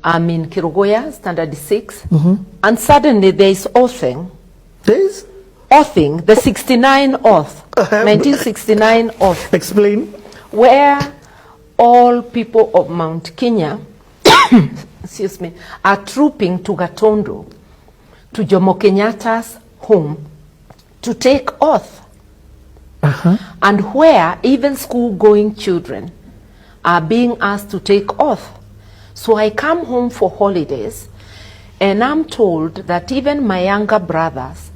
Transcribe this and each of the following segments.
I'm in Kirugoya, standard 6, and suddenly there is oathing. There is? Oathing, the 69 oath, 1969 oath. Explain. Where all people of Mount Kenya, excuse me, are trooping to Gatondo, to Jomo Kenyatta's home, to take oath. And where even school-going children are being asked to take oath. So I come home for holidays, and I'm told that even my younger brothers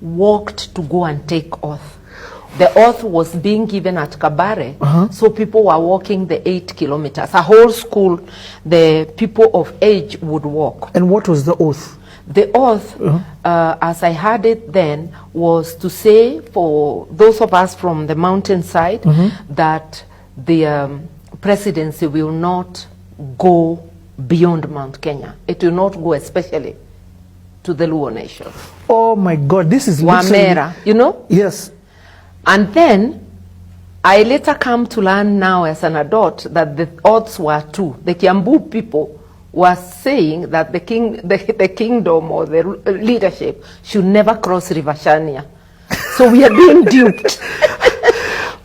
walked to go and take oath. The oath was being given at Kabare, so people were walking the 8 kilometers. A whole school, the people of age would walk. And what was the oath? The oath, as I had it then, was to say for those of us from the mountainside that the presidency will not go beyond Mount Kenya. It will not go especially to the Luo nation. Oh my God, this is Wamera, you know? Yes. And then I later come to learn now as an adult that the odds were two. The Kiambu people were saying that the kingdom or the leadership should never cross River Shania. So we are being duped.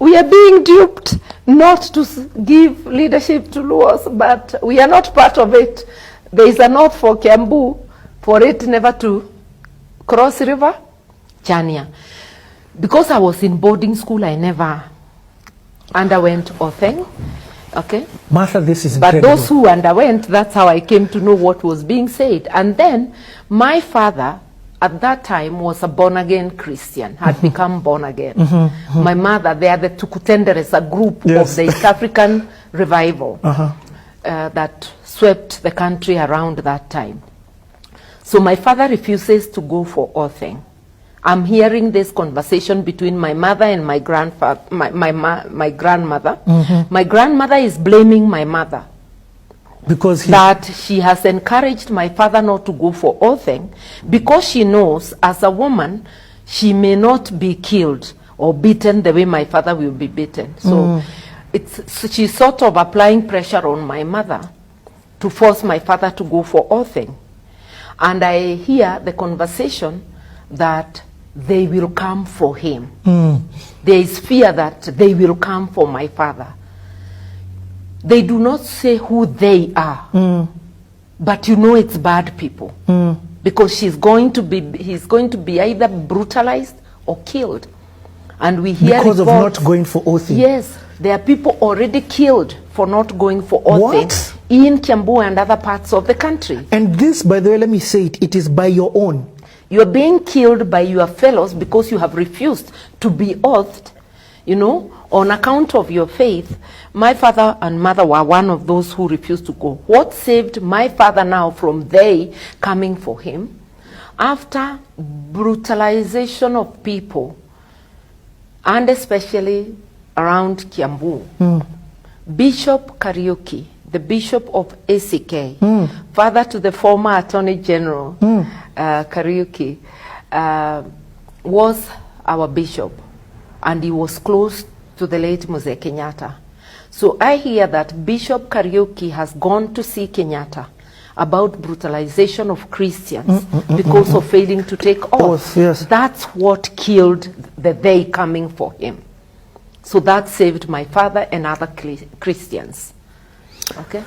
We are being duped not to give leadership to Luos, but we are not part of it. There is an oath for Kiambu for it never to cross River Chania. Because I was in boarding school, I never underwent oathing. Okay? Martha, this is incredible. But those who underwent, that's how I came to know what was being said. And then my father, at that time, was a born-again Christian, had become born-again. My mother, they are the Tukutenderes, a group of the East African revival that swept the country around that time. So my father refuses to go for oathing. I'm hearing this conversation between my mother and my grandfather, my grandmother. My grandmother is blaming my mother because that she has encouraged my father not to go for oathing because she knows as a woman she may not be killed or beaten the way my father will be beaten. So she's sort of applying pressure on my mother to force my father to go for oathing. And I hear the conversation that they will come for him. There is fear that they will come for my father. They do not say who they are, but you know it's bad people because he's going to be either brutalized or killed. And we hear because of not going for oathing. Yes, there are people already killed for not going for oathing in Kiambu and other parts of the country. And this, by the way, let me say it, it is by your own. You are being killed by your fellows because you have refused to be oathed, you know, on account of your faith. My father and mother were one of those who refused to go. What saved my father now from they coming for him? After brutalization of people, and especially around Kiambu, Bishop Kariuki, the Bishop of ACK, father to the former Attorney General, Kariuki, was our bishop, and he was close to the late Mzee Kenyatta. So I hear that Bishop Kariuki has gone to see Kenyatta about brutalization of Christians because of failing to take oath. That's what killed the they coming for him. So that saved my father and other Christians. Okay?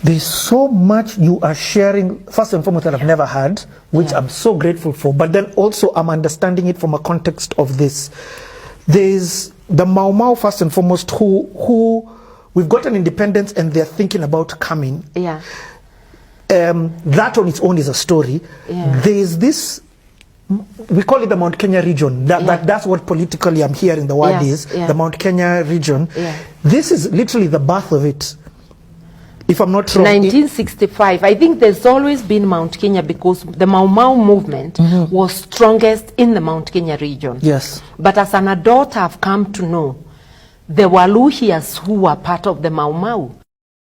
There's so much you are sharing, first and foremost, that I've never had, which I'm so grateful for. But then also I'm understanding it from a context of this. There's the Mau Mau, first and foremost, who we've gotten independence and they're thinking about coming. That on its own is a story. There's this, we call it the Mount Kenya region. That's what politically I'm hearing the word is, the Mount Kenya region. This is literally the birth of it. If I'm not wrong. 1965. I think there's always been Mount Kenya because the Mau Mau movement was strongest in the Mount Kenya region. Yes. But as an adult, I've come to know there were Luhias who were part of the Mau Mau.